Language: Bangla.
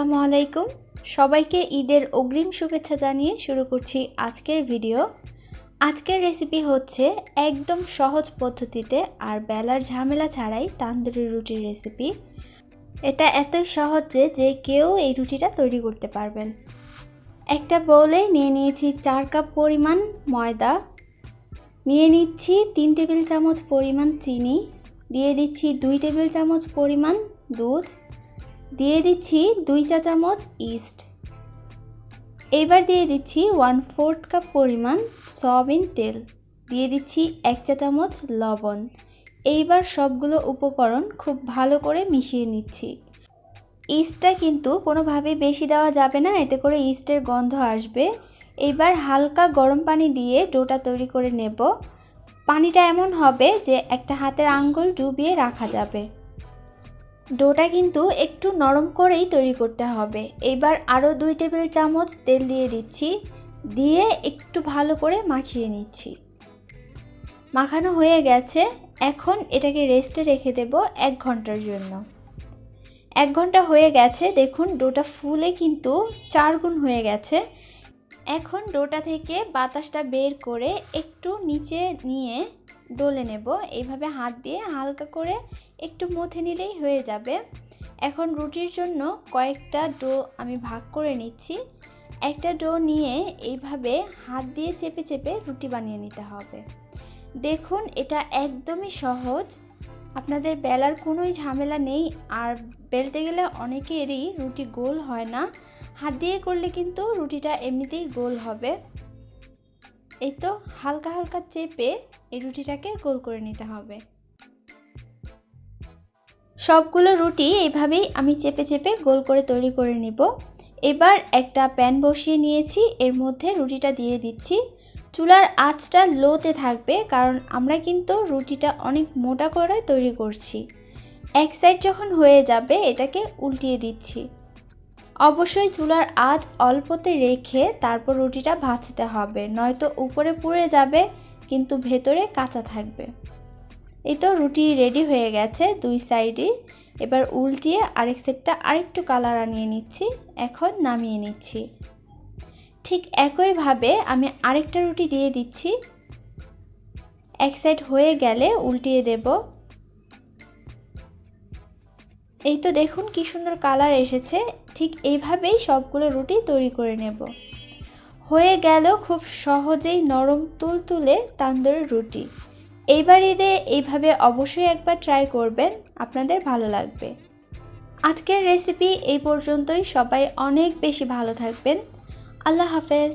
আসসালামু আলাইকুম। সবাইকে ঈদের অগ্রিম শুভেচ্ছা জানিয়ে শুরু করছি আজকের ভিডিও। আজকের রেসিপি হচ্ছে একদম সহজ পদ্ধতিতে আর বেলার ঝামেলা ছাড়াই তান্দুরি রুটির রেসিপি। এটা এতই সহজ যে কেউ এই রুটিটা তৈরি করতে পারবেন। একটা বোলে নিয়ে নিয়েছি 4 কাপ পরিমাণ ময়দা, নিয়ে নিচ্ছি 3 টেবিল চামচ পরিমাণ চিনি, দিয়ে দিচ্ছি 2 টেবিল চামচ পরিমাণ দুধ, দিয়ে দিচ্ছি 2 চা চামচ ইস্ট। এবার দিয়ে দিচ্ছি 1/4 কাপ পরিমাণ সয়াবিন তেল, দিয়ে দিচ্ছি 1 চা চামচ লবণ। এইবার সবগুলো উপকরণ খুব ভালো করে মিশিয়ে নিচ্ছি। ইস্টটা কিন্তু কোনোভাবেই বেশি দেওয়া যাবে না, এতে করে ইস্টের গন্ধ আসবে। এইবার হালকা গরম পানি দিয়ে ডোটা তৈরি করে নেব। পানিটা এমন হবে যে একটা হাতের আঙ্গুল ডুবিয়ে রাখা যাবে। ডোটা কিন্তু একটু নরম করেই তৈরি করতে হবে। এবার আরও 2 টেবিল চামচ তেল দিয়ে দিচ্ছি, দিয়ে একটু ভালো করে মাখিয়ে নিচ্ছি। মাখানো হয়ে গেছে, এখন এটাকে রেস্টে রেখে দেব 1 ঘন্টার জন্য। 1 ঘন্টা হয়ে গেছে, দেখুন ডোটা ফুলে কিন্তু 4 গুণ হয়ে গেছে। এখন ডোটা থেকে বাতাসটা বের করে একটু নিচে নিয়ে ডলে নেব। এইভাবে হাত দিয়ে হালকা করে একটু মথে নিলেই হয়ে যাবে। এখন রুটির জন্য কয়েকটা ডো আমি ভাগ করে নিচ্ছি। একটা ডো নিয়ে এইভাবে হাত দিয়ে চেপে চেপে রুটি বানিয়ে নিতে হবে। দেখুন এটা একদমই সহজ, আপনাদের বেলার কোনোই ঝামেলা নেই। আর বেলতে গেলে অনেকেরই রুটি গোল হয় না, হাত দিয়ে করলে কিন্তু রুটিটা এমনিতেই গোল হবে। এই তো হালকা হালকা চেপে এই রুটিটাকে গোল করে নিতে হবে। সবগুলো রুটি এইভাবেই আমি চেপে চেপে গোল করে তৈরি করে নিব। এবার একটা প্যান বসিয়ে নিয়েছি, এর মধ্যে রুটিটা দিয়ে দিচ্ছি। চুলার আঁচটা লোতে থাকবে, কারণ আমরা কিন্তু রুটিটা অনেক মোটা করে তৈরি করছি। এক সাইড যখন হয়ে যাবে এটাকে উল্টিয়ে দিচ্ছি। অবশ্যই চুলার আঁচ অল্পতে রেখে তারপর রুটিটা ভাজতে হবে, নয়তো উপরে পুড়ে যাবে কিন্তু ভেতরে কাঁচা থাকবে। এই তো রুটি রেডি হয়ে গেছে 2 সাইডই। এবার উল্টিয়ে আরেক সাইডটা আরেকটু কালার আনিয়ে নিচ্ছি, এখন নামিয়ে নিচ্ছি। ঠিক একইভাবে আমি আরেকটা রুটি দিয়ে দিচ্ছি। এক সাইড হয়ে গেলে উল্টিয়ে দেব। এই তো দেখুন কি সুন্দর কালার এসেছে। ঠিক এইভাবেই সবগুলো রুটি তৈরি করে নেব। হয়ে গেল খুব সহজেই নরম তুলতুলে তান্দুরি রুটি। এইবার ঈদে এইভাবে অবশ্যই একবার ট্রাই করবেন, আপনাদের ভালো লাগবে। আজকের রেসিপি এই পর্যন্তই। সবাই অনেক বেশি ভালো থাকবেন। আল্লাহ হাফেজ।